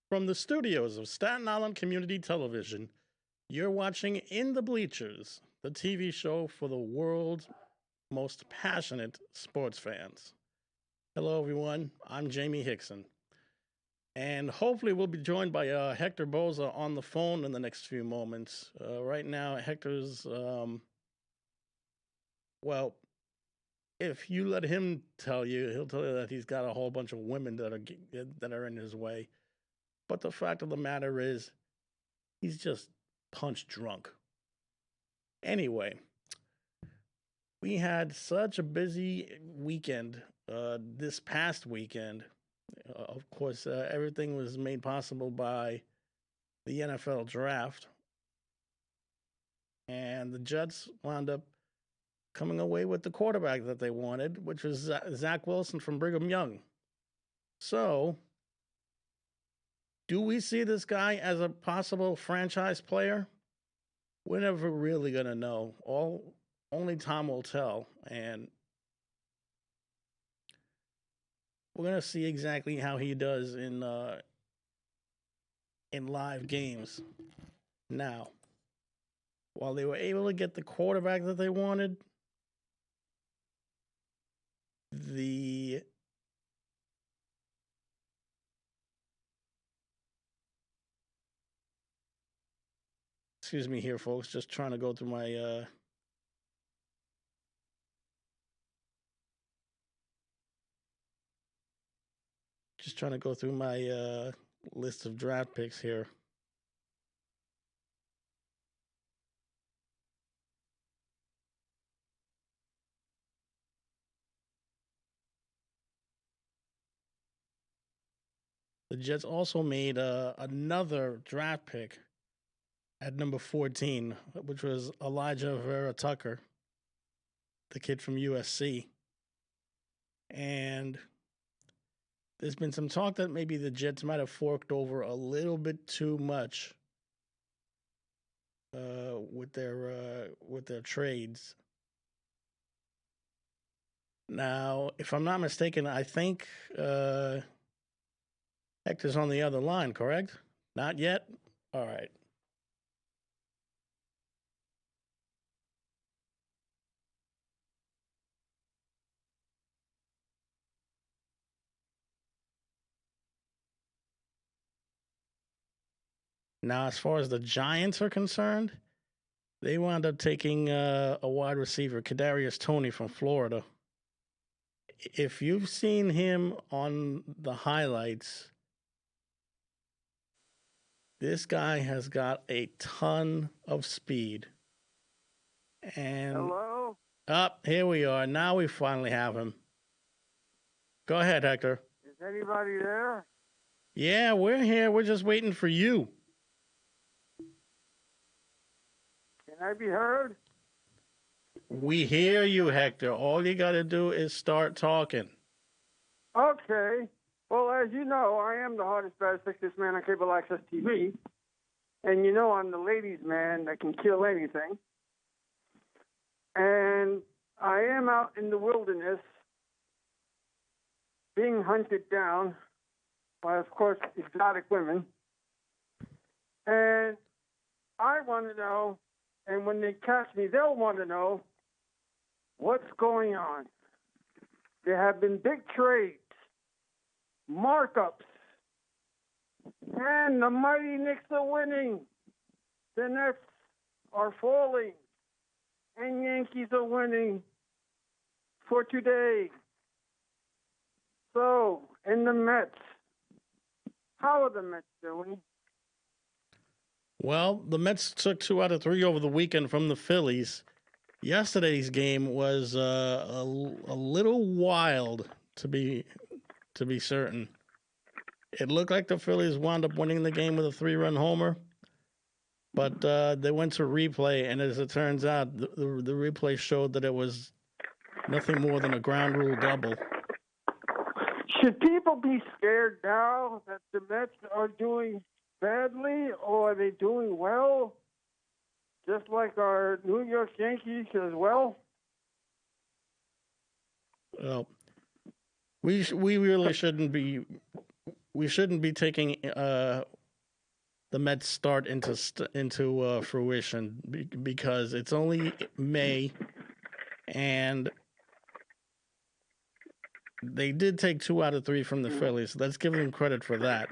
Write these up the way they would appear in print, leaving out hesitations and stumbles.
From the studios of Staten Island Community Television, you're watching In the Bleachers, the TV show for the world's most passionate sports fans. Hello, everyone. I'm Jaime Hixson. And hopefully, we'll be joined by Hector Bosa on the phone in the next few moments. Right now, Hector's, well, if you let him tell you, he'll tell you that he's got a whole bunch of women that are in his way. But the fact of the matter is, he's just punch drunk. Anyway, we had such a busy weekend this past weekend. Of course, everything was made possible by the NFL draft. And the Jets wound up coming away with the quarterback that they wanted, which was Zach Wilson from Brigham Young. So, do we see this guy as a possible franchise player? We're never really going to know. Only time will tell. And we're going to see exactly how he does in live games. Now, while they were able to get the quarterback that they wanted, excuse me here, folks, just trying to go through my list of draft picks here. The Jets also made another draft pick at number 14, which was Elijah Vera Tucker, the kid from USC. And there's been some talk that maybe the Jets might have forked over a little bit too much with their trades. Now, if I'm not mistaken, I think Hector's on the other line, correct? Not yet? All right. Now, as far as the Giants are concerned, they wound up taking a wide receiver, Kadarius Toney from Florida. If you've seen him on the highlights, this guy has got a ton of speed. And hello? Here we are. Now we finally have him. Go ahead, Hector. Is anybody there? Yeah, we're here. We're just waiting for you. Can I be heard? We hear you, Hector. All you got to do is start talking. Okay. Well, as you know, I am the hardest, baddest, sexiest man on cable access TV. And you know I'm the ladies' man that can kill anything. And I am out in the wilderness being hunted down by, of course, exotic women. And I want to know, and when they catch me, they'll want to know what's going on. There have been big trades, markups, and the mighty Knicks are winning. The Nets are falling, and Yankees are winning for today. So, in the Mets, how are the Mets doing? Well, the Mets took 2 out of 3 over the weekend from the Phillies. Yesterday's game was a little wild, to be certain. It looked like the Phillies wound up winning the game with a 3-run homer, but they went to replay, and as it turns out, the replay showed that it was nothing more than a ground rule double. Should people be scared now that the Mets are doing badly, or are they doing well? Just like our New York Yankees as well? Well, we really shouldn't be we shouldn't be taking the Mets start into fruition because it's only May, and they did take 2 out of 3 from the Phillies. So let's give them credit for that.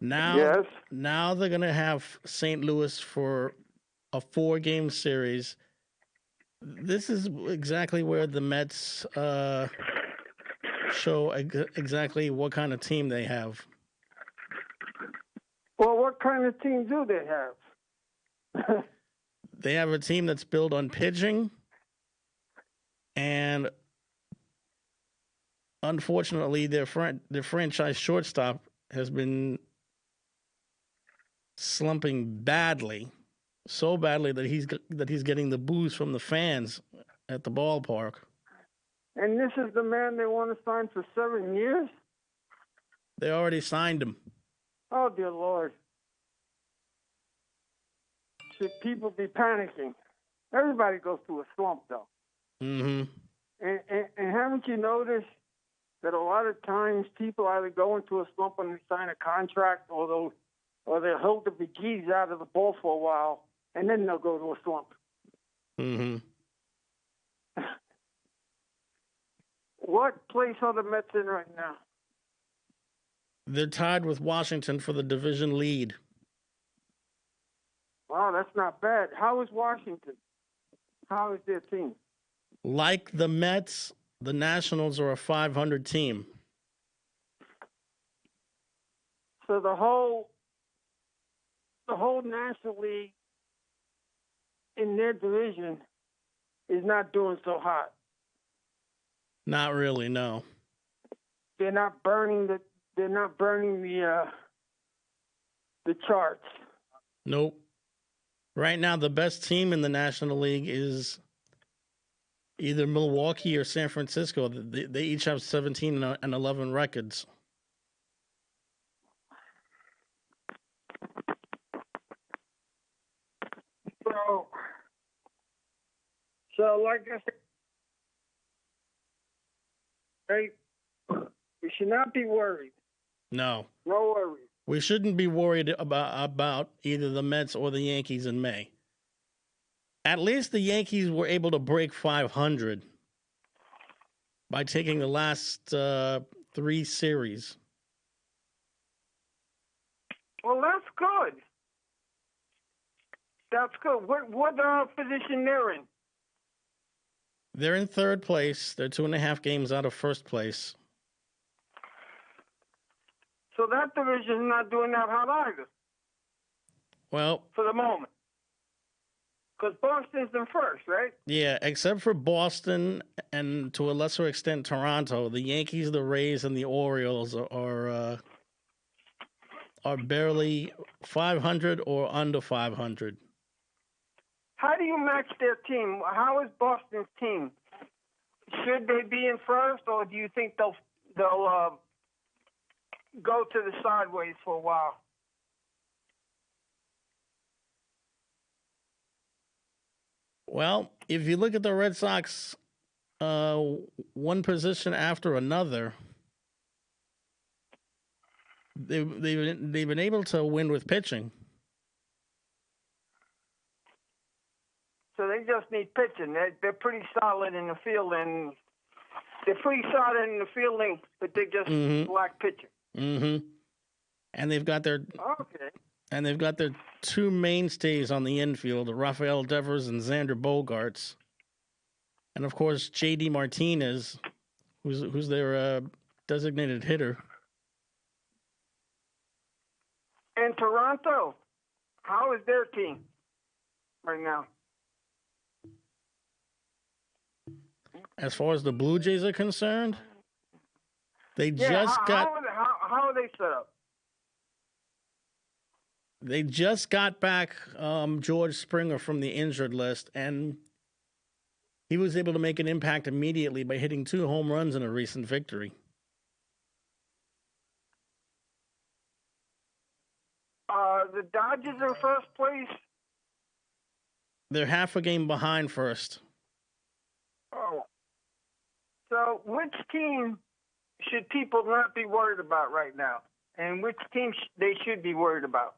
Yes. Now they're gonna have St. Louis for a 4-game series. This is exactly where the Mets show exactly what kind of team they have. Well, what kind of team do they have? They have a team that's built on pitching, and unfortunately, their franchise shortstop has been slumping badly, so badly that he's getting the boos from the fans at the ballpark. And this is the man they want to sign for 7 years? They already signed him. Oh, dear Lord. Should people be panicking? Everybody goes through a slump, though. Mm-hmm. And haven't you noticed that a lot of times people either go into a slump when they sign a contract, or they'll hold the bejesus out of the ball for a while, and then they'll go to a slump. Mm-hmm. What place are the Mets in right now? They're tied with Washington for the division lead. Wow, that's not bad. How is Washington? How is their team? Like the Mets, the Nationals are a 500 team. So the whole National League in their division is not doing so hot. Not really, no. They're not burning the charts. Nope. Right now, the best team in the National League is either Milwaukee or San Francisco. They each have 17 and 11 records. So like I said, right, we should not be worried. No. No worries. We shouldn't be worried about either the Mets or the Yankees in May. At least the Yankees were able to break 500 by taking the last 3 series. Well, that's good. That's good. What position they're in? They're in 3rd place. They're 2.5 games out of 1st place. So that division is not doing that hot either. Well, for the moment. Because Boston's in first, right? Yeah, except for Boston and to a lesser extent Toronto, the Yankees, the Rays, and the Orioles are barely 500 or under 500. How do you match their team? How is Boston's team? Should they be in first, or do you think they'll go to the sideways for a while? Well, if you look at the Red Sox, one position after another, they've been able to win with pitching. So they just need pitching. They're pretty solid in the field, and they're pretty solid in the fielding, but they just lack pitching. Mm-hmm. And they've got their two mainstays on the infield, Rafael Devers and Xander Bogaerts, and of course J.D. Martinez, who's their designated hitter. And Toronto, how is their team right now? As far as the Blue Jays are concerned, how are they set up? They just got back George Springer from the injured list, and he was able to make an impact immediately by hitting 2 home runs in a recent victory. The Dodgers in first place? They're half a game behind first. Oh. So which team should people not be worried about right now? And which team they should be worried about?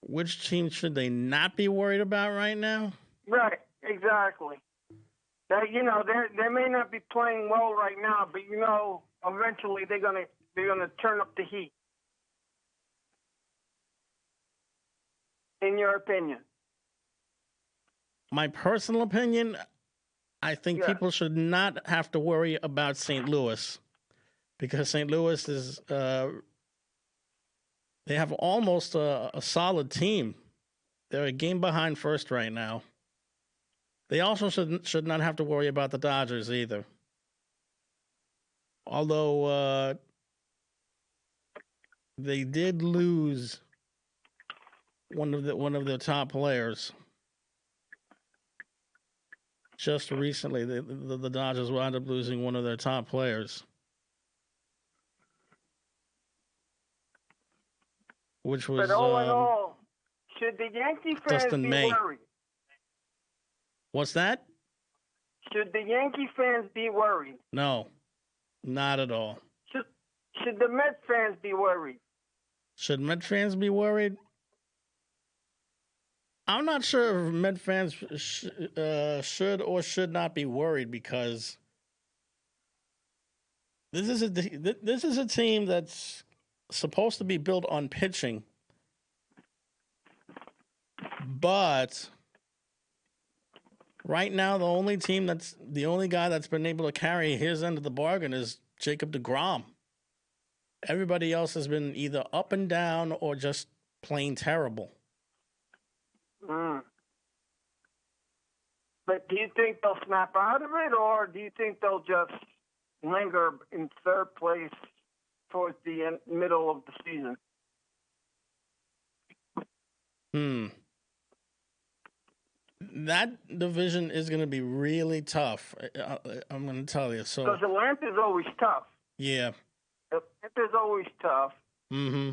Which team should they not be worried about right now? Right, exactly. That they may not be playing well right now, but eventually they're gonna turn up the heat. In your opinion? My personal opinion, I think Yeah. people should not have to worry about St. Louis because St. Louis is they have almost a solid team. They're a game behind first right now. They also should not have to worry about the Dodgers either. Although they did lose one of their top players just recently. The Dodgers wound up losing one of their top players, which was But all in all, should the Yankee fans Dustin be May. worried? What's that? Should the Yankee fans be worried? No, not at all. Should the Mets fans be worried? Should Met fans be worried? I'm not sure if Met fans should or should not be worried because this is a team that's supposed to be built on pitching, but right now the only guy that's been able to carry his end of the bargain is Jacob deGrom. Everybody else has been either up and down or just plain terrible. But do you think they'll snap out of it, or do you think they'll just linger in third place towards the middle of the season? That division is going to be really tough. I'm going to tell you. So, because Atlanta's always tough. Yeah. Atlanta's always tough. Mm-hmm.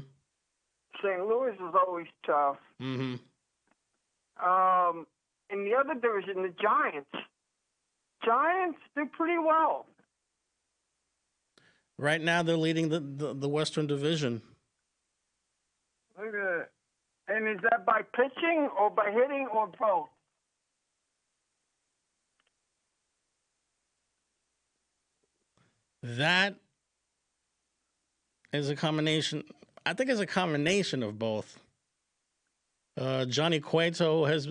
St. Louis is always tough. Mm-hmm. In the other division, the Giants. Giants do pretty well. Right now, they're leading the Western Division. Look at that. And is that by pitching or by hitting or both? That is a combination. I think it's a combination of both. Johnny Cueto has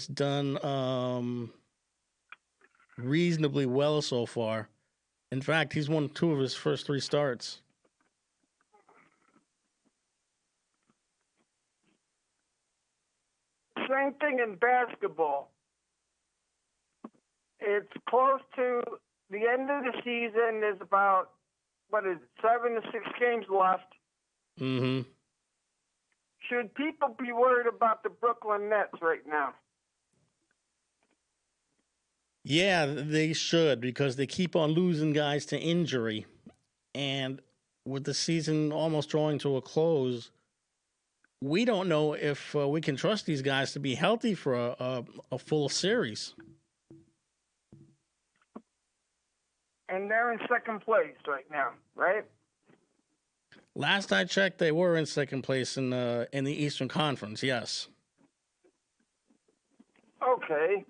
done reasonably well so far. In fact, he's won 2 of his first 3 starts. Same thing in basketball. It's close to the end of the season. There's about, 7 to 6 games left. Mm-hmm. Should people be worried about the Brooklyn Nets right now? Yeah, they should, because they keep on losing guys to injury. And with the season almost drawing to a close, we don't know if we can trust these guys to be healthy for a full series. And they're in second place right now, right? Last I checked, they were in second place in the Eastern Conference, yes. Okay.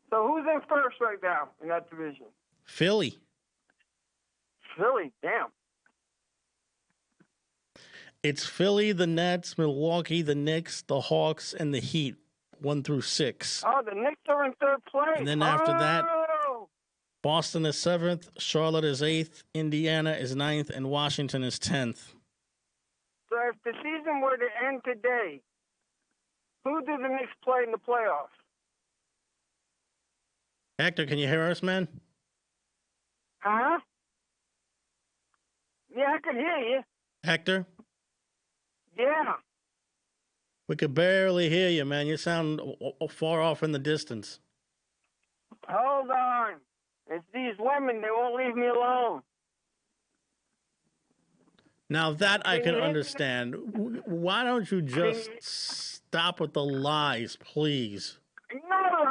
So who's in first right now in that division? Philly. Philly, damn. It's Philly, the Nets, Milwaukee, the Knicks, the Hawks, and the Heat, 1 through 6. Oh, the Knicks are in third place. And then after that, Boston is 7th, Charlotte is 8th, Indiana is 9th, and Washington is 10th. So if the season were to end today, who do the Knicks play in the playoffs? Hector, can you hear us, man? Huh? Yeah, I can hear you. Hector? Yeah. We could barely hear you, man. You sound far off in the distance. Hold on. It's these women. They won't leave me alone. Now that I can understand. Why don't you just stop with the lies, please? No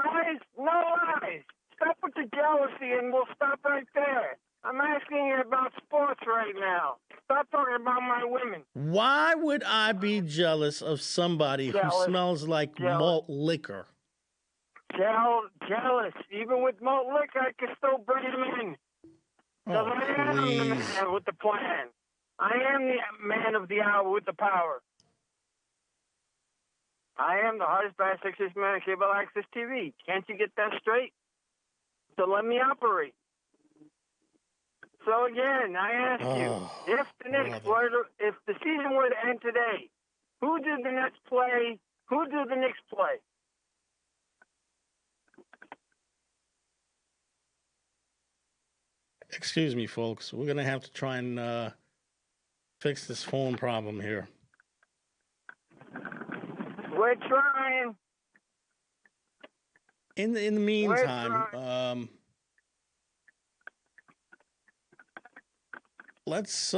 lies. No lies. Stop with the jealousy and we'll stop right there. I'm asking you about sports right now. Stop talking about my women. Why would I be jealous of somebody who Jealous. smells like malt liquor? Jealous. Even with malt liquor, I can still bring him in. Because I am the man with the plan. I am the man of the hour with the power. I am the hardest, baddest, sexiest man on cable access TV. Can't you get that straight? So let me operate. So again, I ask you, if the Knicks if the season were to end today, who did the Nets play? Who did the Knicks play? Excuse me, folks. We're going to have to try and fix this phone problem here. We're trying. In the meantime, let's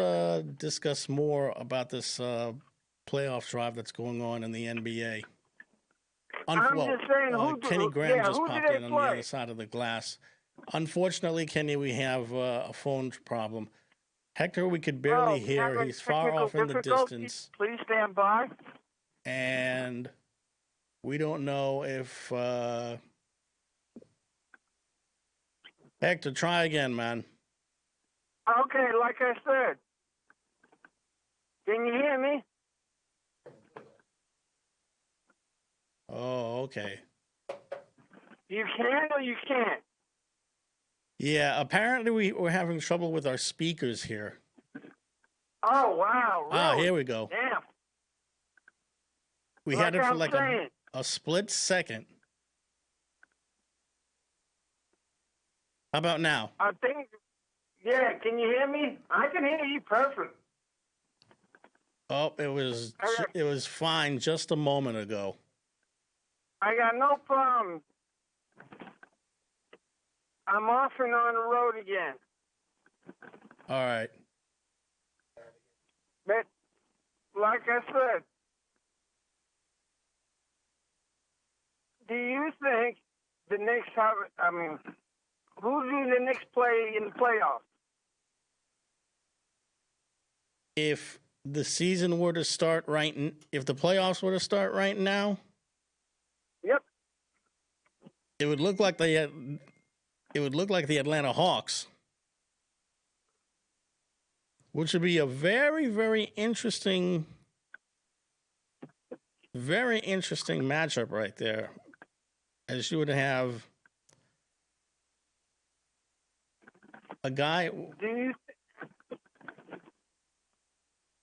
discuss more about this playoff drive that's going on in the NBA. I'm just saying, Kenny Graham just popped in on the other side of the glass. Unfortunately, Kenny, we have a phone problem. Hector, we could barely hear. He's far off in the distance. Please stand by. And we don't know if... Hector, try again, man. Okay, like I said. Can you hear me? Oh, okay. You can or you can't? Yeah, apparently we're having trouble with our speakers here. Oh, wow. Really? Ah, here we go. Damn. We had it for like a split second. How about now? I think, yeah, can you hear me? I can hear you perfect. Oh, it was fine just a moment ago. I got no problem. I'm off and on the road again. All right. But, like I said, do you think the Knicks have, who do the Knicks play in the playoffs? If the season were to start if the playoffs were to start right now, yep, it would look like the Atlanta Hawks, which would be a very, very interesting matchup right there, as you would have a guy.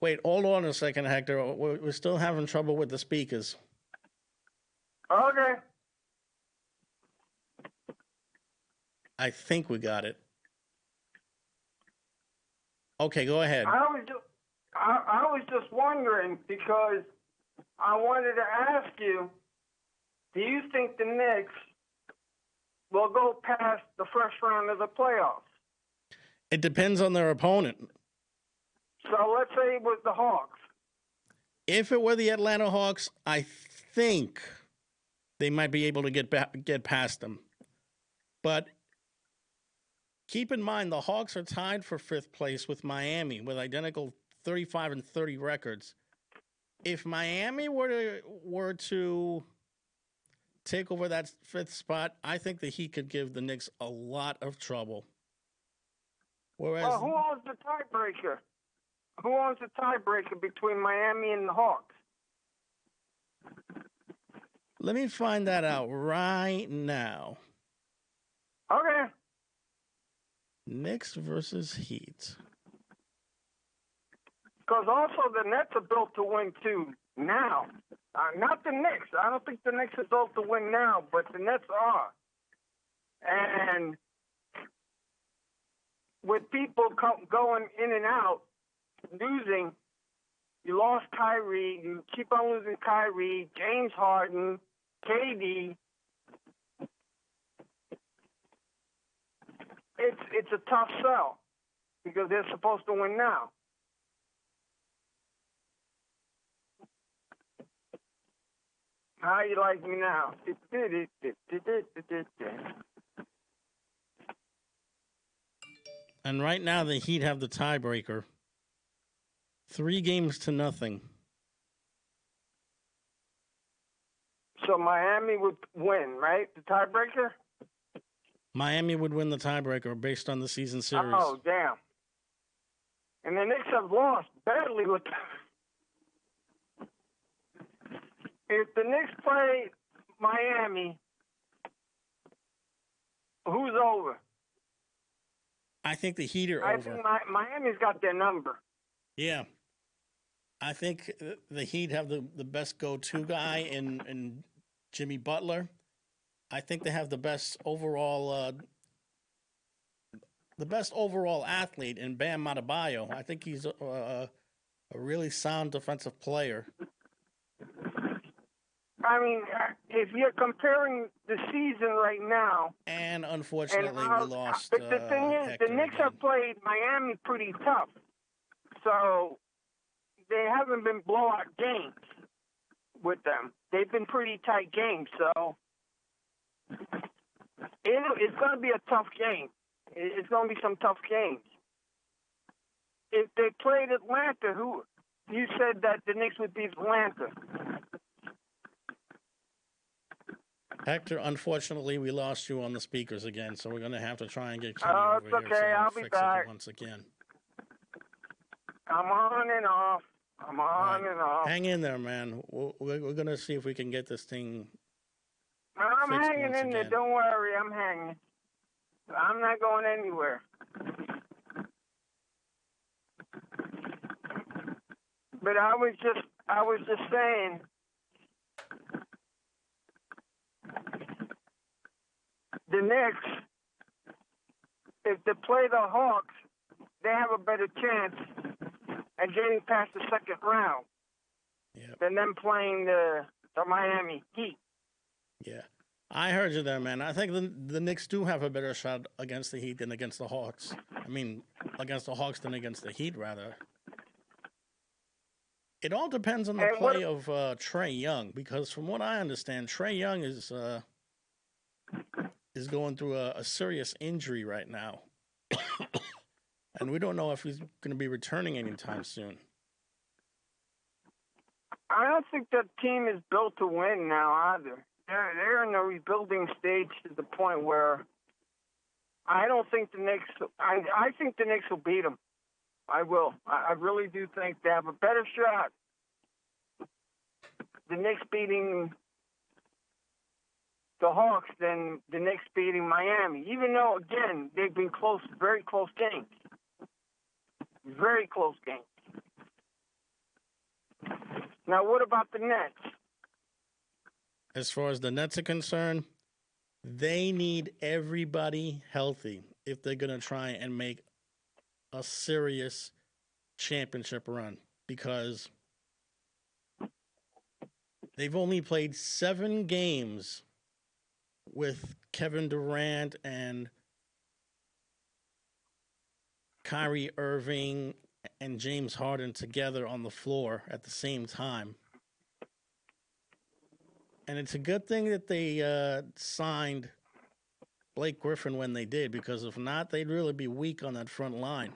Wait, hold on a second, Hector. We're still having trouble with the speakers. Okay. I think we got it. Okay, go ahead. I was just wondering, because I wanted to ask you, do you think the Knicks will go past the first round of the playoffs? It depends on their opponent. So let's say it was the Hawks. If it were the Atlanta Hawks, I think they might be able to get past them. But keep in mind, the Hawks are tied for fifth place with Miami with identical 35-30 records. If Miami were to take over that fifth spot, I think the Heat could give the Knicks a lot of trouble. Whereas, well, who owns the tiebreaker? Who owns the tiebreaker between Miami and the Hawks? Let me find that out right now. Okay. Knicks versus Heat. Because also the Nets are built to win too now. Not the Knicks. I don't think the Knicks are built to win now, but the Nets are. And with people going in and out, losing, you lost Kyrie, you keep on losing Kyrie, James Harden, KD. It's a tough sell because they're supposed to win now. How you like me now? And right now, the Heat have the tiebreaker. 3-0. So Miami would win, right? The tiebreaker? Miami would win the tiebreaker based on the season series. Oh, damn. And the Knicks have lost badly with if the Knicks play Miami, who's over? I think the Heat are I over. think Miami's got their number. Yeah. I think the Heat have the best go-to guy in Jimmy Butler. I think they have the best overall athlete in Bam Adebayo. I think he's a really sound defensive player. I mean, if you're comparing the season right now, and unfortunately we lost. But the thing is, Hector the Knicks again. have played Miami pretty tough, so they haven't been blowout games with them. They've been pretty tight games, so it's going to be a tough game. It's going to be some tough games. If they played Atlanta, who you said that the Knicks would beat Atlanta. Hector, unfortunately, we lost you on the speakers again, so we're going to have to try and get you Oh, over it's okay. here. So I'll be fix back. it once again. I'm on and off. I'm on Right. and off. Hang in there, man. We're going to see if we can get this thing. I'm fixed hanging once in there. again. Don't worry. I'm hanging. I'm not going anywhere. But I was just saying. The Knicks, if they play the Hawks, they have a better chance at getting past the second round than them playing the Miami Heat. Yeah. I heard you there, man. I think the Knicks do have a better shot against the Heat than against the Hawks. I mean, against the Hawks than against the Heat, rather. It all depends on the play of Trae Young, because from what I understand, Trae Young is going through a serious injury right now. And we don't know if he's going to be returning anytime soon. I don't think that team is built to win now either. They're in a rebuilding stage to the point where I don't think the Knicks. I think the Knicks will beat them. I will. I really do think they have a better shot. The Knicks beating the Hawks than the Knicks beating Miami, even though, again, they've been close, very close games. Very close games. Now, what about the Nets? As far as the Nets are concerned, they need everybody healthy if they're going to try and make a serious championship run, because they've only played 7 games with Kevin Durant and Kyrie Irving and James Harden together on the floor at the same time. And it's a good thing that they signed Blake Griffin when they did, because if not, they'd really be weak on that front line.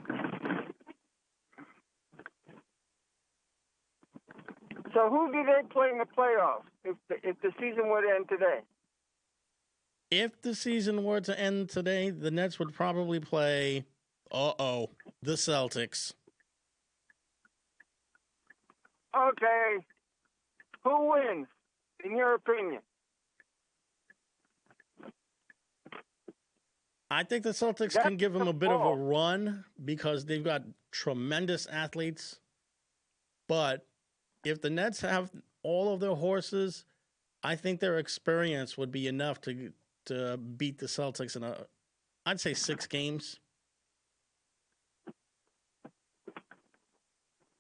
So who do they play in the playoffs if the season were to end today? If the season were to end today, the Nets would probably play, the Celtics. Okay. Who wins, in your opinion? I think the Celtics can give them a bit of a run because they've got tremendous athletes. But if the Nets have all of their horses, I think their experience would be enough to beat the Celtics in I'd say 6 games.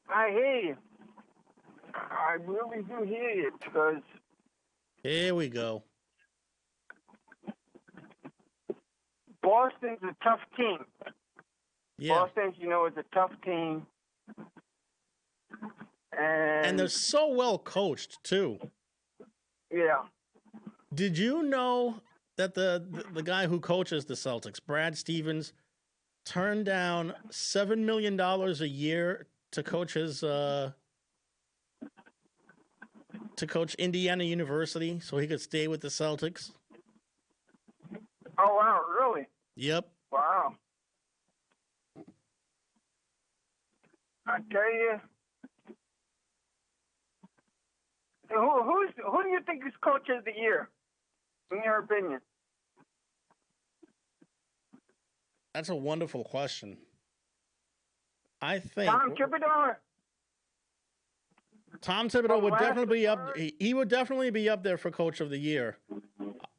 I hear you. I really do hear you, because here we go. Boston's a tough team. Yeah. Boston, is a tough team. And they're so well coached, too. Yeah. Did you know that the guy who coaches the Celtics, Brad Stevens, turned down $7 million a year to coach Indiana University so he could stay with the Celtics. Oh, wow, really? Yep. Wow. I tell you, who do you think is coach of the year, in your opinion? That's a wonderful question. I think Tom Thibodeau. Tom Thibodeau would definitely be up. He would definitely be up there for coach of the year.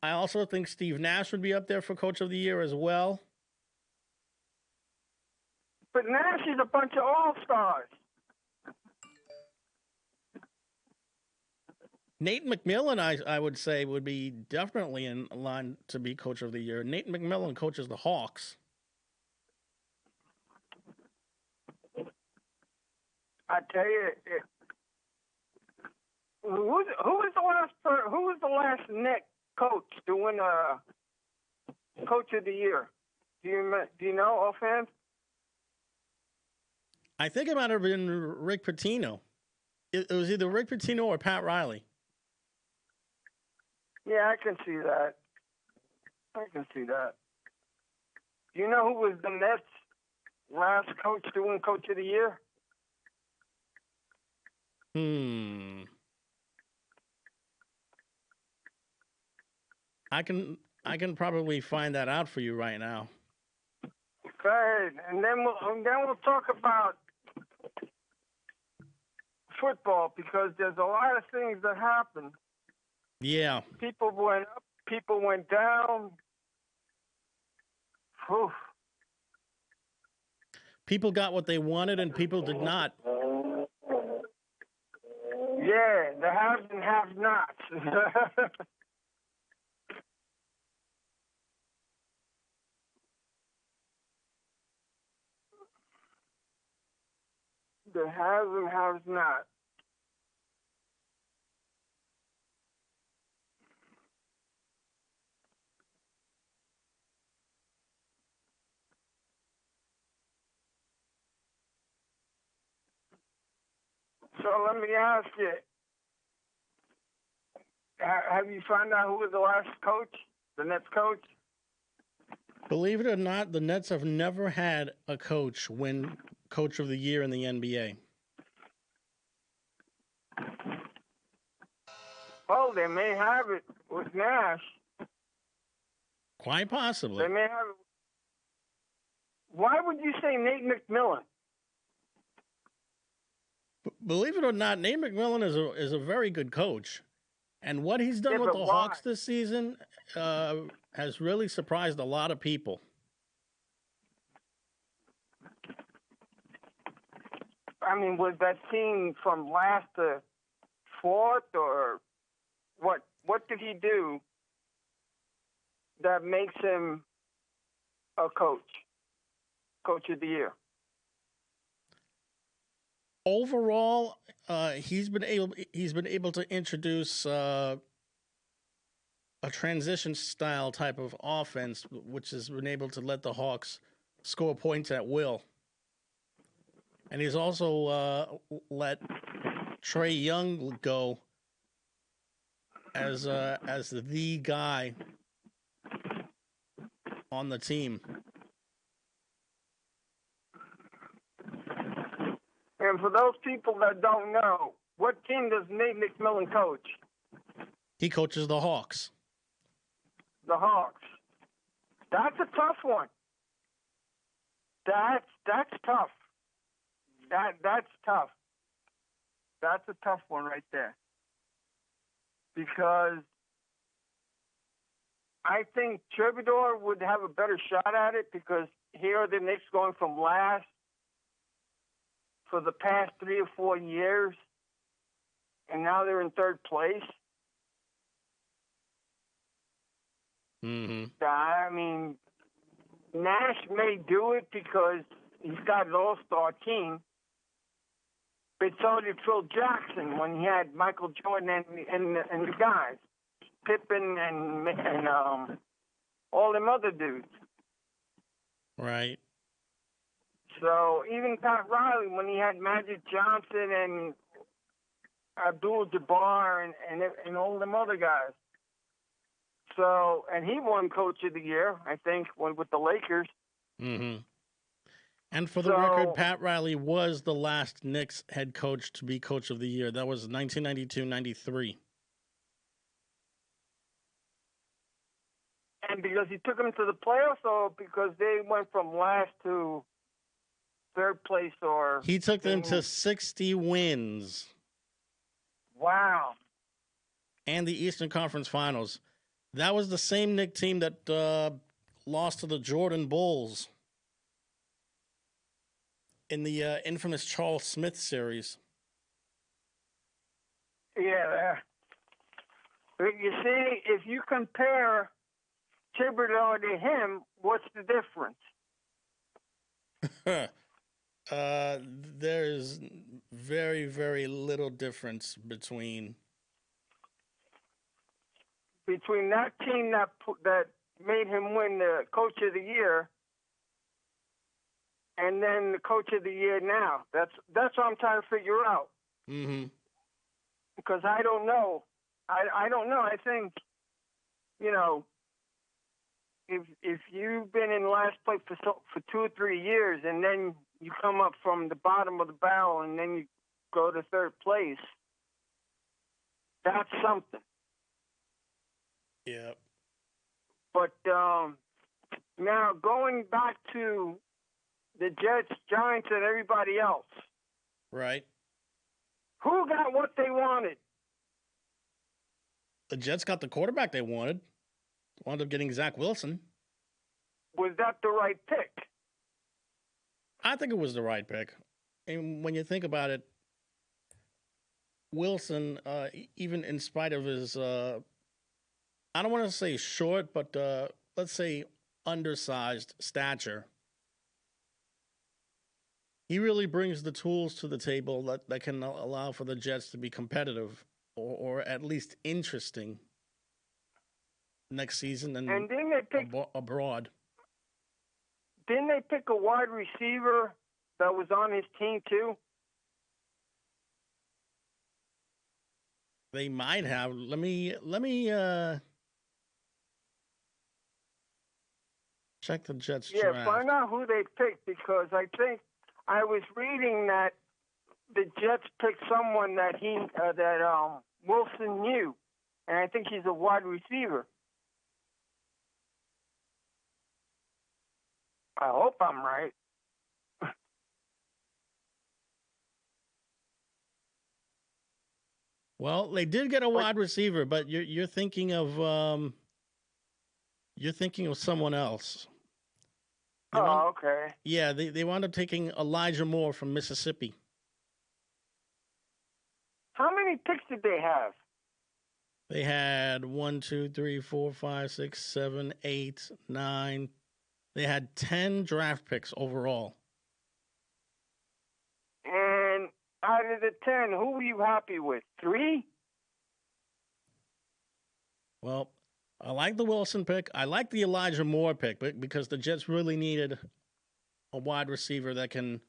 I also think Steve Nash would be up there for coach of the year as well. But Nash is a bunch of all-stars. Nate McMillan, I would say, would be definitely in line to be coach of the year. Nate McMillan coaches the Hawks. I tell you, who was the last Net coach doing coach of the year? Do you know offhand? I think it might have been Rick Pitino. It was either Rick Pitino or Pat Riley. Yeah, I can see that. Do you know who was the Nets' last coach doing coach of the year? I can probably find that out for you right now. Good, and then we'll talk about football because there's a lot of things that happen. Yeah. People went up, people went down. Whew. People got what they wanted and people did not. Yeah, the haves and have-nots. The haves and have-nots. So let me ask you, have you found out who was the last coach, the Nets coach? Believe it or not, the Nets have never had a coach win coach of the year in the NBA. Well, they may have it with Nash. Quite possibly. They may have it. Why would you say Nate McMillan? Believe it or not, Nate McMillan is a very good coach. And what he's done with the Hawks this season has really surprised a lot of people. I mean, was that team from last to fourth, or what? What did he do that makes him a coach of the year? Overall, he's been able to introduce a transition style type of offense, which has been able to let the Hawks score points at will. And he's also let Trae Young go as the guy on the team. And for those people that don't know, what team does Nate McMillan coach? He coaches the Hawks. The Hawks. That's a tough one. That's tough. That's tough. That's a tough one right there. Because I think Thibodeau would have a better shot at it because here are the Knicks going from last for the past 3 or 4 years, and now they're in third place. Mm-hmm. I mean, Nash may do it because he's got an all-star team, but so did Phil Jackson when he had Michael Jordan and the guys, Pippen and all them other dudes. Right. So even Pat Riley, when he had Magic Johnson and Abdul-Jabbar and all them other guys. So, and he won Coach of the Year, I think, with the Lakers. Mm-hmm. And for the record, Pat Riley was the last Knicks head coach to be Coach of the Year. That was 1992-93. And because he took them to the playoffs, or because they went from last to third place, or he took them to 60 wins. Wow. And the Eastern Conference Finals. That was the same Knicks team that lost to the Jordan Bulls in the infamous Charles Smith series. Yeah. You see, if you compare Thibodeau to him, what's the difference? There is very, very little difference between that team that made him win the Coach of the Year and then the Coach of the Year now. That's what I'm trying to figure out. Mm-hmm. Because I don't know. I don't know. I think, if you've been in last place for 2 or 3 years and then you come up from the bottom of the barrel and then you go to third place, that's something. Yeah. But now going back to the Jets, Giants, and everybody else. Right. Who got what they wanted? The Jets got the quarterback they wanted. Wound up getting Zach Wilson. Was that the right pick? I think it was the right pick. And when you think about it, Wilson, even in spite of his, I don't want to say short, but let's say undersized stature, he really brings the tools to the table that can allow for the Jets to be competitive or at least interesting next season and didn't they pick abroad. Didn't they pick a wide receiver that was on his team too? They might have. Let me check the Jets draft. Yeah, find out who they picked, because I think I was reading that the Jets picked someone that Wilson knew, and I think he's a wide receiver. I hope I'm right. Well, they did get a wide receiver, but you're thinking of someone else. Okay. Yeah, they wound up taking Elijah Moore from Mississippi. How many picks did they have? They had 1, 2, 3, 4, 5, 6, 7, 8, 9. They had 10 draft picks overall. And out of the 10, who were you happy with? 3? Well, I like the Wilson pick. I like the Elijah Moore pick because the Jets really needed a wide receiver that can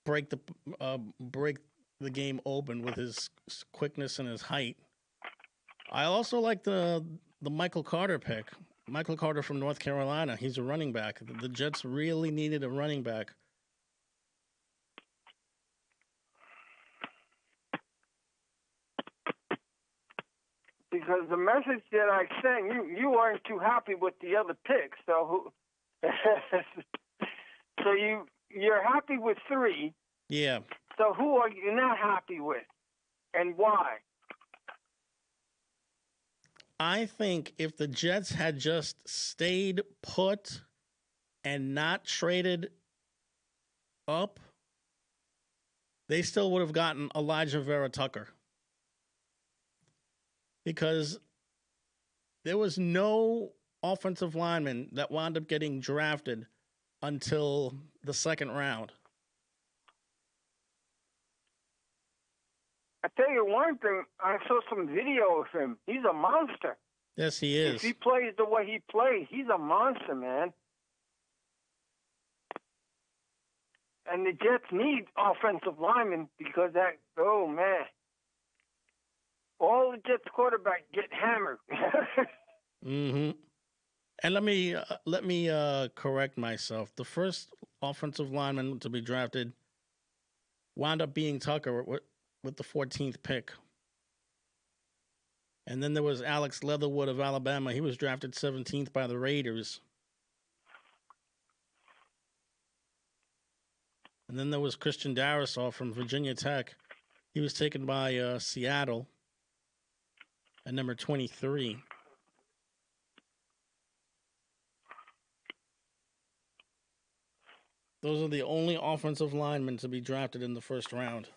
break the game open with his quickness and his height. I also like the Michael Carter pick. Michael Carter from North Carolina. He's a running back. The Jets really needed a running back. Because the message that I sent, you weren't too happy with the other picks. So so you're happy with 3. Yeah. So who are you not happy with, and why? I think if the Jets had just stayed put and not traded up, they still would have gotten Elijah Vera Tucker. Because there was no offensive lineman that wound up getting drafted until the second round. I tell you one thing, I saw some video of him. He's a monster. Yes, he is. If he plays the way he plays, he's a monster, man. And the Jets need offensive linemen because oh man, all the Jets quarterbacks get hammered. Mm-hmm. And let me correct myself. The first offensive lineman to be drafted wound up being Tucker with the 14th pick. And then there was Alex Leatherwood of Alabama. He was drafted 17th by the Raiders. And then there was Christian Darrisaw from Virginia Tech. He was taken by Seattle at number 23. Those are the only offensive linemen to be drafted in the first round.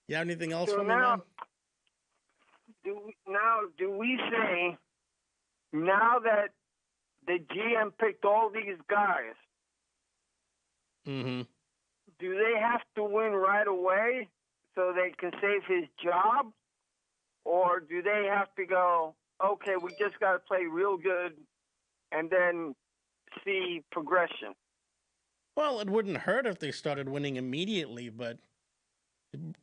You have anything else for me, man? Do we say, now that the GM picked all these guys, Mm-hmm. do they have to win right away so they can save his job? Or do they have to go, okay, we just got to play real good and then see progression? Well, it wouldn't hurt if they started winning immediately, but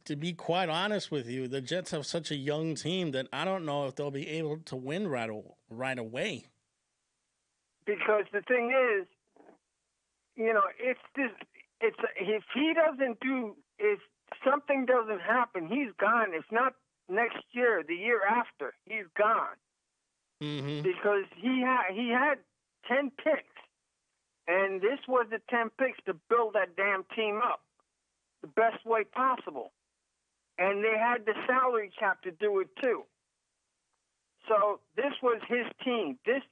to be quite honest with you, the Jets have such a young team that I don't know if they'll be able to win right away. Because the thing is, if something doesn't happen, he's gone. It's not next year, the year after, he's gone. Mm-hmm. Because he had 10 picks, and this was the 10 picks to build that damn team up the best way possible. And they had the salary cap to do it too. So this was his team. This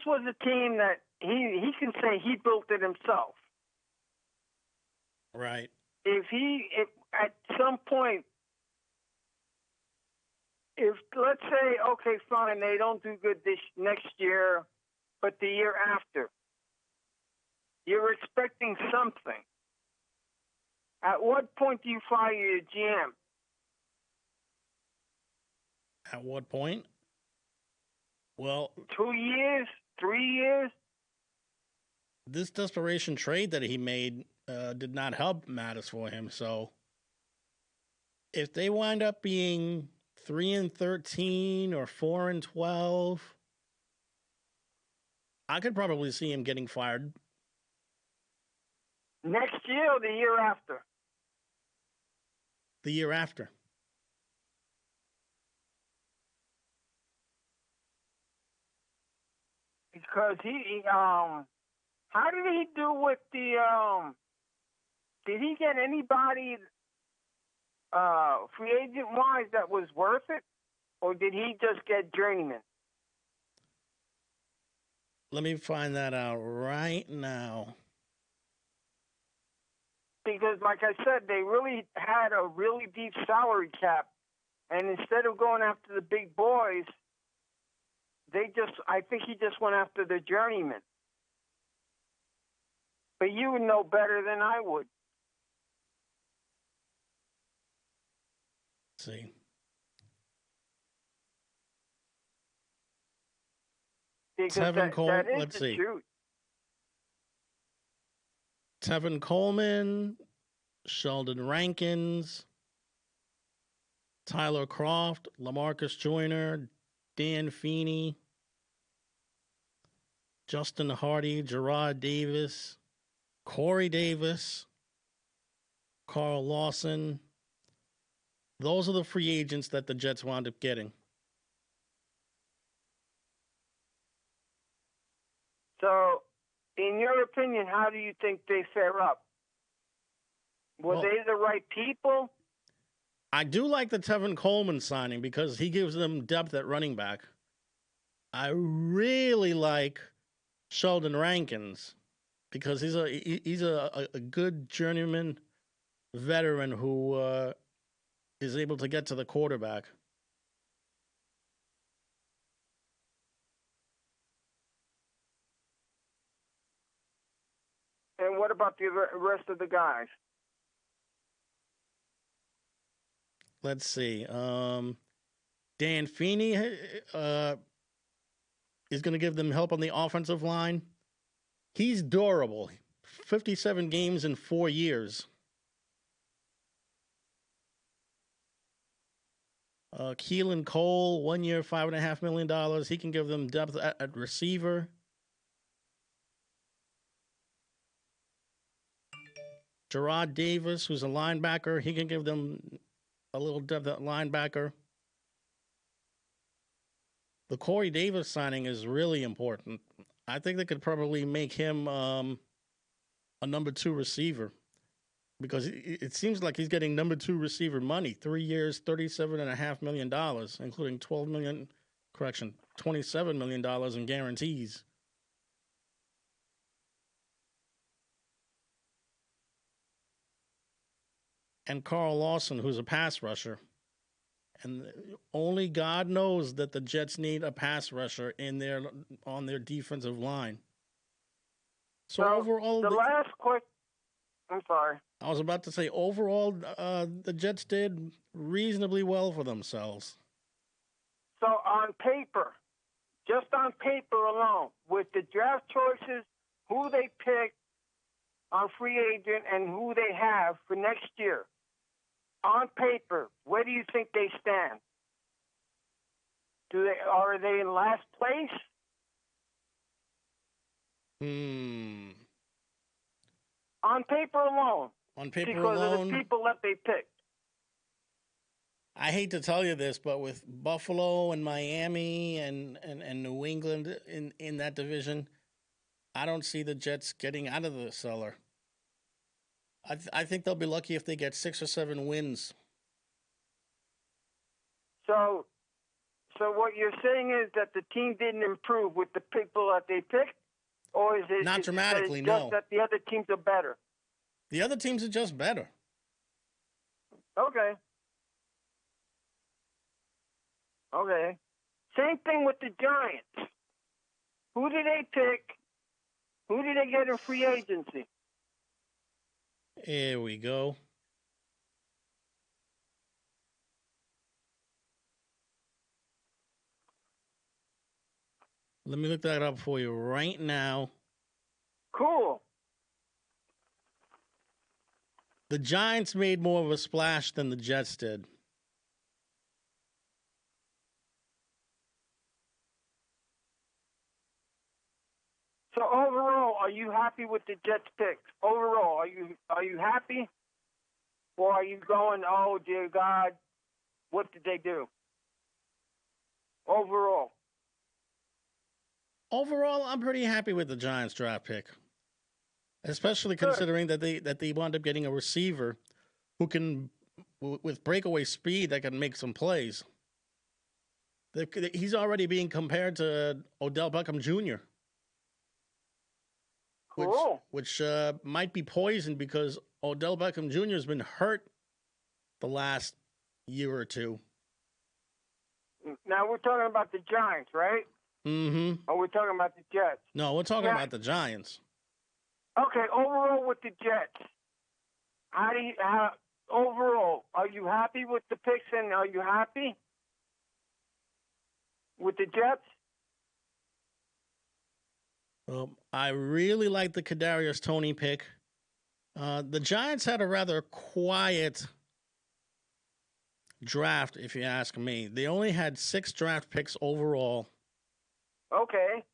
was a team that he can say he built it himself. Right. If at some point, if let's say, okay, fine, they don't do good this next year, but the year after, you're expecting something. At what point do you fire your GM? At what point? Well, 2 years, 3 years. This desperation trade that he made did not help matters for him. So, if they wind up being 3-13 or 4-12, I could probably see him getting fired Next year or the year after? the year after. Because how did he do with the did he get anybody free agent wise that was worth it, or did he just get journeyman? Let me find that out right now. Because, like I said, they really had a really deep salary cap, and instead of going after the big boys, I think he just went after the journeyman. But you would know better than I would. Let's see. Because that is let's the see. truth. Tevin Coleman, Sheldon Rankins, Tyler Croft, LaMarcus Joyner, Dan Feeney, Justin Hardy, Gerard Davis, Corey Davis, Carl Lawson. Those are the free agents that the Jets wound up getting. So, in your opinion, how do you think they fare up? Were they the right people? I do like the Tevin Coleman signing because he gives them depth at running back. I really like Sheldon Rankins because he's a good journeyman veteran who is able to get to the quarterback. And what about the rest of the guys? Let's see. Dan Feeney, is going to give them help on the offensive line. He's durable. 57 games in 4 years. Keelan Cole, 1 year, $5.5 million. He can give them depth at receiver. Gerard Davis, who's a linebacker, he can give them a little depth at linebacker. The Corey Davis signing is really important. I think they could probably make him a number 2 receiver because it seems like he's getting number 2 receiver money. 3 years, $37.5 million, including $27 million in guarantees. And Carl Lawson, who's a pass rusher. And only God knows that the Jets need a pass rusher on their defensive line. So overall, I'm sorry. I was about to say, overall, the Jets did reasonably well for themselves. So on paper, just on paper alone, with the draft choices, who they picked on free agent and who they have for next year, on paper, where do you think they stand? Are they in last place? On paper alone. Because of the people that they picked. I hate to tell you this, but with Buffalo and Miami and New England in that division, I don't see the Jets getting out of the cellar. I think they'll be lucky if they get 6 or 7 wins. So what you're saying is that the team didn't improve with the people that they picked, or is it not dramatically? Just that the other teams are better? The other teams are just better. Okay. Same thing with the Giants. Who did they pick? Who did they get in free agency? Here we go. Let me look that up for you right now. Cool. The Giants made more of a splash than the Jets did. So overall, are you happy with the Jets picks? Overall, are you happy? Or are you going, oh dear God, what did they do? Overall, I'm pretty happy with the Giants draft pick. Especially considering that they wound up getting a receiver who can, with breakaway speed, that can make some plays. He's already being compared to Odell Beckham Jr., cool. which might be poisoned because Odell Beckham Jr. has been hurt the last year or two. Now we're talking about the Giants, right? Mm-hmm. Or we're talking about the Jets? No, we're talking about the Giants. Okay, overall with the Jets, overall, are you happy with the picks and are you happy with the Jets? I really like the Kadarius Toney pick. The Giants had a rather quiet draft, if you ask me. They only had 6 draft picks overall. Okay.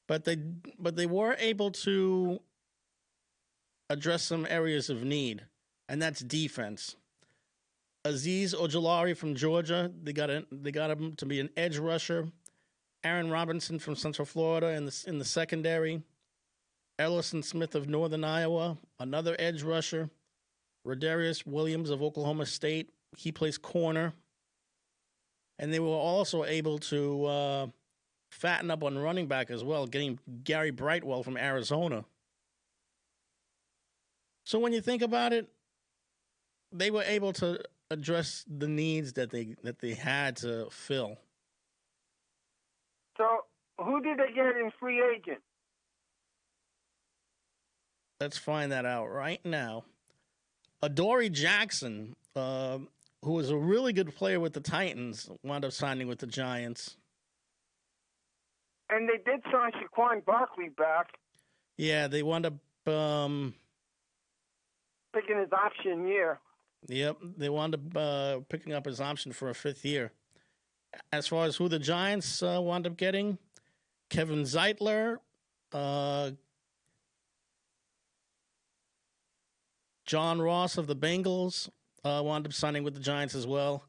But they were able to address some areas of need, and that's defense. Azeez Ojulari from Georgia, they got him to be an edge rusher. Aaron Robinson from Central Florida in the secondary. Ellison Smith of Northern Iowa, another edge rusher. Rodarius Williams of Oklahoma State, he plays corner. And they were also able to fatten up on running back as well, getting Gary Brightwell from Arizona. So when you think about it, they were able to address the needs that they had to fill. So who did they get in free agent? Let's find that out right now. Adoree Jackson, who was a really good player with the Titans, wound up signing with the Giants. And they did sign Saquon Barkley back. Yeah, they wound up picking his option year. Yep, they wound up picking up his option for a 5th year. As far as who the Giants wound up getting, Kevin Zeitler, John Ross of the Bengals wound up signing with the Giants as well.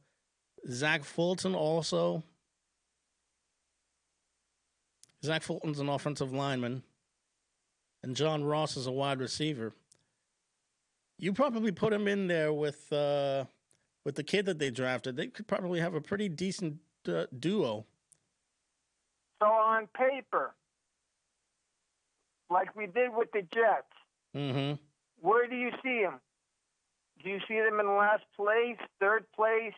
Zach Fulton also. Zach Fulton's an offensive lineman. And John Ross is a wide receiver. You probably put him in there with the kid that they drafted. They could probably have a pretty decent duo. So on paper, like we did with the Jets, where do you see him? Do you see them in last place, third place?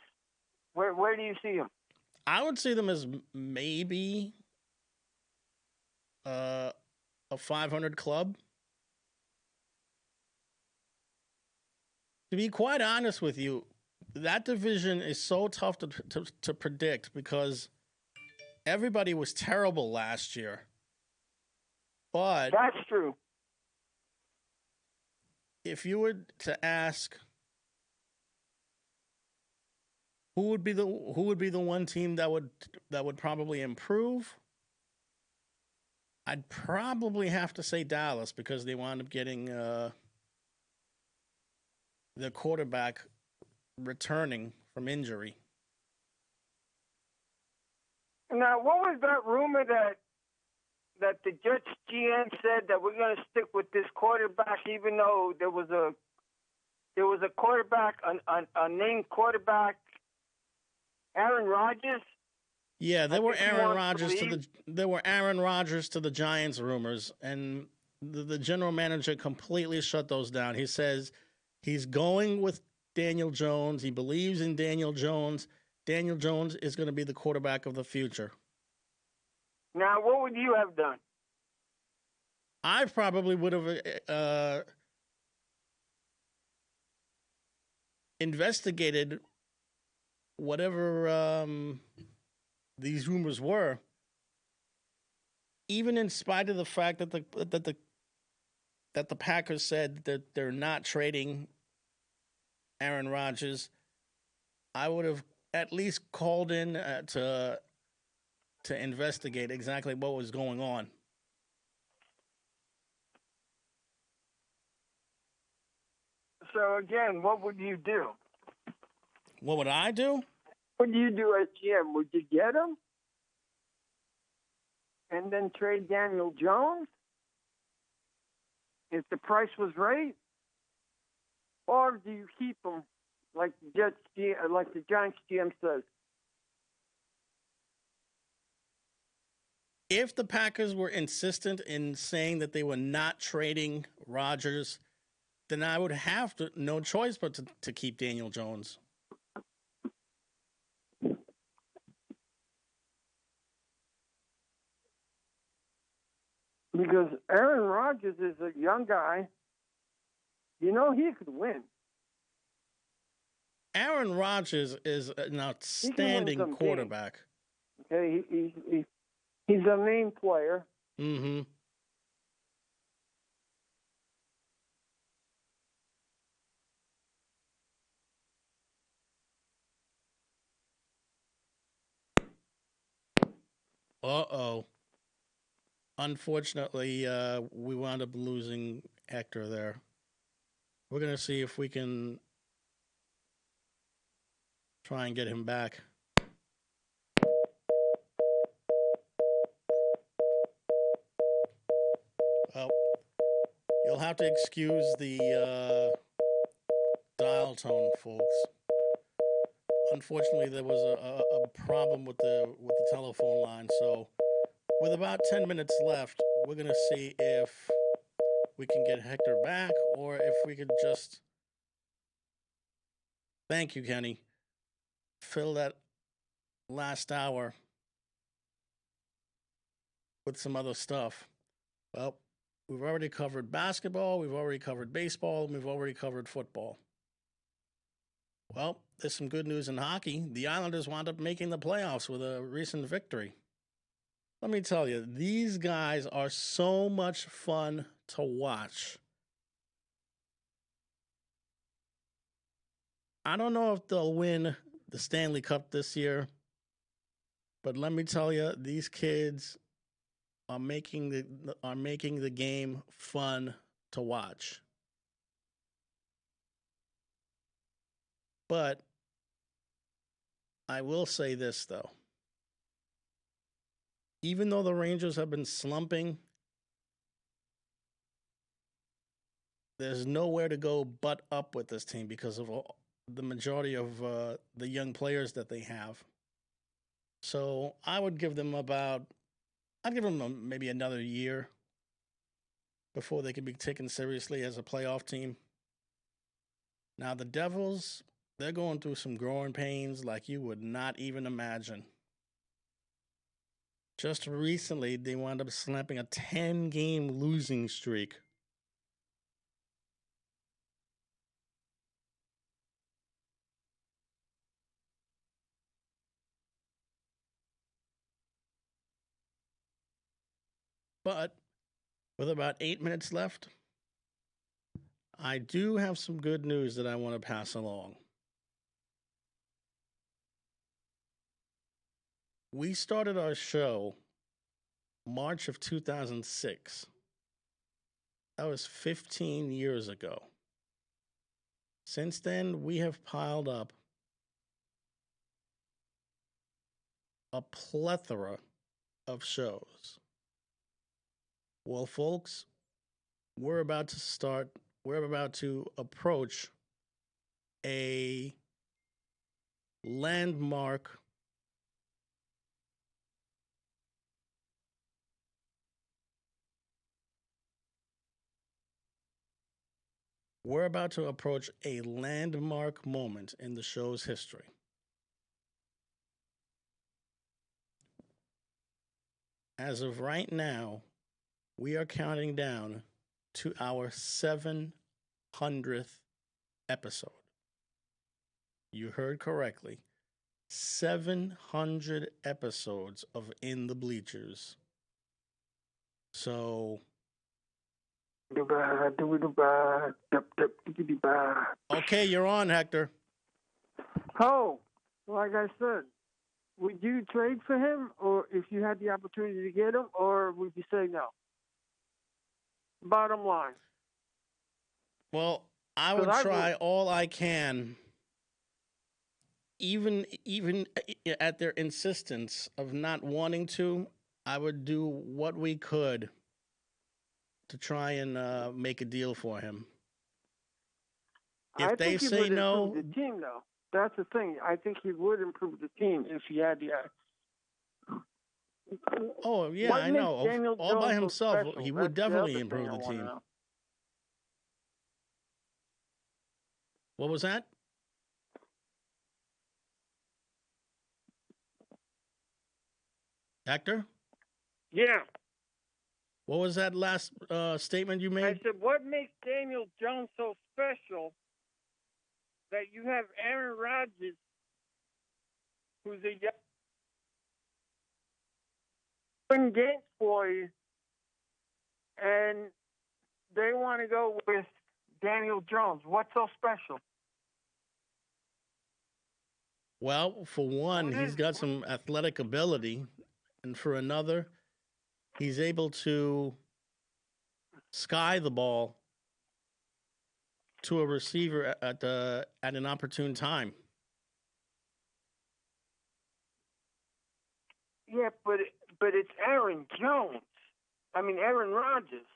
Where do you see them? I would see them as maybe a 500 club. To be quite honest with you, that division is so tough to predict because everybody was terrible last year. But that's true. If you were to ask who would be the one team that would probably improve, I'd probably have to say Dallas because they wound up getting the quarterback returning from injury. Now, what was that rumor that the Jets GM said that we're going to stick with this quarterback, even though there was a quarterback, a named quarterback, Aaron Rodgers? Yeah, there were Aaron Rodgers to the Giants rumors, and the general manager completely shut those down. He says he's going with Daniel Jones. He believes in Daniel Jones. Daniel Jones is going to be the quarterback of the future. Now, what would you have done? I probably would have investigated whatever these rumors were, even in spite of the fact that the Packers said that they're not trading Aaron Rodgers. I would have at least called in to investigate exactly what was going on. So again, what would you do? What would I do? What do you do as GM? Would you get him and then trade Daniel Jones if the price was right, or do you keep him like the Giants GM says? If the Packers were insistent in saying that they were not trading Rodgers, then I would have no choice but to keep Daniel Jones. Because Aaron Rodgers is a young guy. You know, he could win. Aaron Rodgers is an outstanding quarterback. Okay, he's a main player. Mm-hmm. Uh-oh. Unfortunately, we wound up losing Hector there. We're going to see if we can try and get him back. Well, you'll have to excuse the dial tone, folks. Unfortunately, there was a problem with the telephone line, so with about 10 minutes left, we're going to see if we can get Hector back or if we could just, thank you, Kenny, fill that last hour with some other stuff. Well, we've already covered basketball, we've already covered baseball, and we've already covered football. Well, there's some good news in hockey. The Islanders wound up making the playoffs with a recent victory. Let me tell you, these guys are so much fun to watch. I don't know if they'll win the Stanley Cup this year, but let me tell you, these kids are making the game fun to watch. But I will say this though. Even though the Rangers have been slumping, there's nowhere to go but up with this team because of the majority of the young players that they have. So I'd give them maybe another year before they can be taken seriously as a playoff team. Now, the Devils, they're going through some growing pains like you would not even imagine. Just recently, they wound up snapping a 10-game losing streak. But with about 8 minutes left, I do have some good news that I want to pass along. We started our show March of 2006. That was 15 years ago. Since then, we have piled up a plethora of shows. Well, folks, we're about to approach a landmark moment in the show's history. As of right now, we are counting down to our 700th episode. You heard correctly. 700 episodes of In the Bleachers. So, okay, you're on, Hector. Oh, like I said, would you trade for him, or if you had the opportunity to get him, or would you say no? Bottom line. Well, I would try all I can, even at their insistence of not wanting to. I would do what we could to try and make a deal for him. If I they think he say would no, improve the team, though. That's the thing. I think he would improve the team if he had the. Oh yeah, what I makes know. Daniel All by Jones himself, so special? he would That's definitely the improve other the thing I team. wanna know. What was that? Hector? Yeah. What was that last statement you I made? said, what makes Daniel Jones so special that you have Aaron Rodgers, who's a young game for you, and they want to go with Daniel Jones? What's so special? Well, for one, he's got some athletic ability, and for another, he's able to sky the ball to a receiver at an opportune time. Yeah, but it's Aaron Jones. I mean Aaron Rodgers,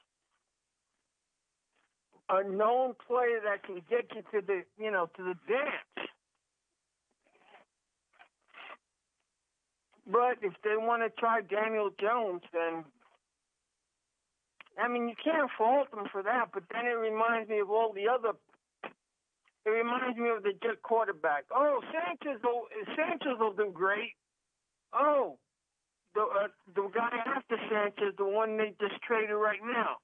a known player that can get you to the dance. But if they want to try Daniel Jones, then I mean you can't fault them for that. But then it reminds me of all the other. It reminds me of the Jet quarterback. Oh, Sanchez will do great. Oh, the guy after Sanchez, the one they just traded right now.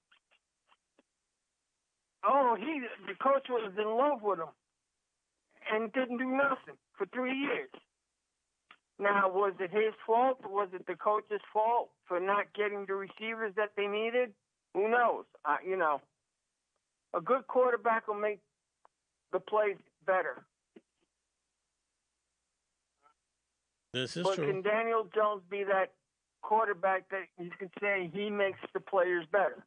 Oh, the coach was in love with him and didn't do nothing for 3 years. Now, was it his fault? Was it the coach's fault for not getting the receivers that they needed? Who knows? A good quarterback will make the plays better. This is but true. Can Daniel Jones be that quarterback that you can say he makes the players better?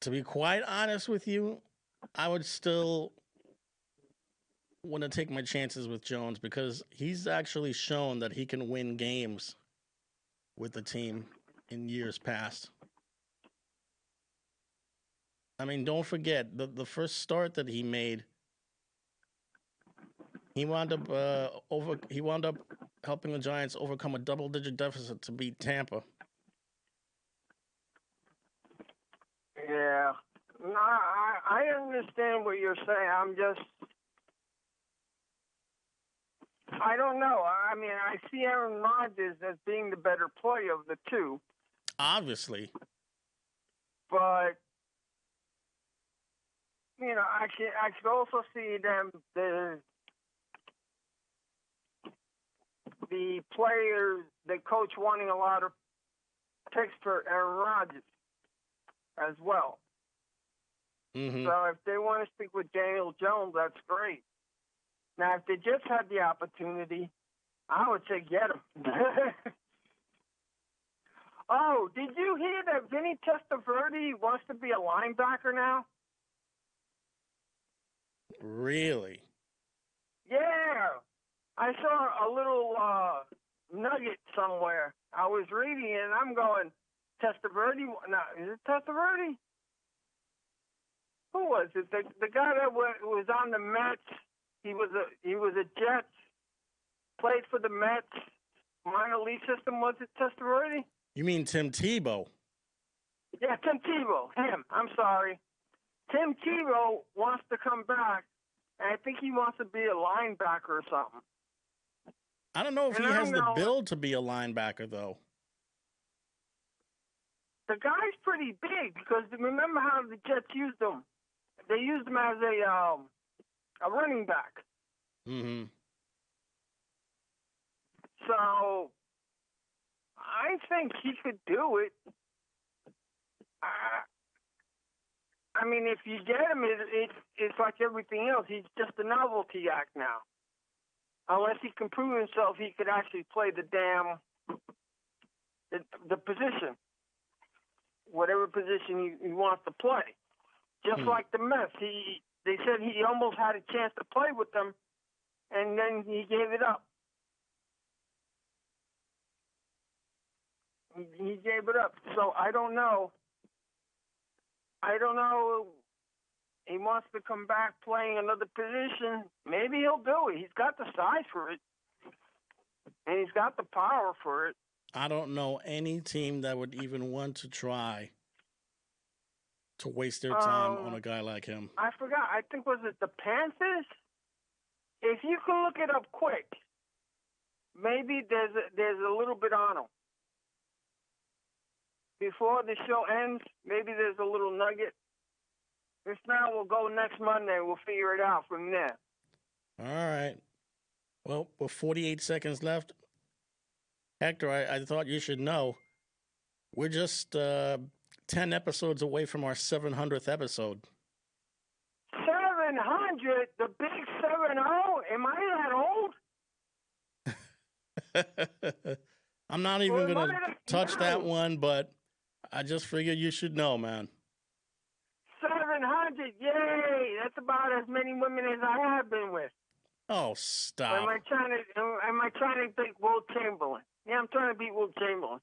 To be quite honest with you, I would still want to take my chances with Jones because he's actually shown that he can win games with the team in years past. I mean, don't forget the first start that he made. He wound up helping the Giants overcome a double-digit deficit to beat Tampa. Yeah, no, I understand what you're saying. I don't know. I mean, I see Aaron Rodgers as being the better player of the two. Obviously. But, I should also see the players, the coach wanting a lot of picks for Aaron Rodgers as well. Mm-hmm. So if they want to stick with Daniel Jones, that's great. Now, if they just had the opportunity, I would say get him. Oh, did you hear that Vinny Testaverde wants to be a linebacker now? Really? Yeah. I saw a little nugget somewhere. I was reading it, and I'm going, Testaverde? No, is it Testaverde? Who was it? The guy that was on the Mets. He was a Jet. Played for the Mets. Minor league system. Was it Testaverde? You mean Tim Tebow? Yeah, Tim Tebow. Him. I'm sorry. Tim Tebow wants to come back, and I think he wants to be a linebacker or something. I don't know if he has the build to be a linebacker, though. The guy's pretty big because remember how the Jets used him? They used him as a running back. Mm-hmm. So I think he could do it. I mean, if you get him, it's like everything else. He's just a novelty act now. Unless he can prove himself, he could actually play the position, whatever position he wants to play. Just like the Mets, they said he almost had a chance to play with them, and then he gave it up. He gave it up. So I don't know. He wants to come back playing another position. Maybe he'll do it. He's got the size for it, and he's got the power for it. I don't know any team that would even want to try to waste their time on a guy like him. I forgot. I think, was it the Panthers? If you can look it up quick, maybe there's a little bit on him. Before the show ends, maybe there's a little nugget. If not, we'll go next Monday. We'll figure it out from there. All right. Well, with 48 seconds left, Hector, I thought you should know, we're just 10 episodes away from our 700th episode. 700? The big 7-0? Am I that old? I'm not even going to touch that one, but I just figured you should know, man. 700, yay! That's about as many women as I have been with. Oh, stop! Am I trying to beat Will Chamberlain? Yeah, I'm trying to beat Will Chamberlain.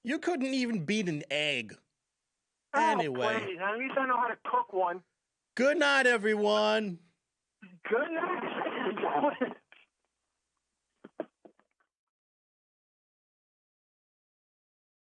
You couldn't even beat an egg. Oh, anyway, please. At least I know how to cook one. Good night, everyone. Good night.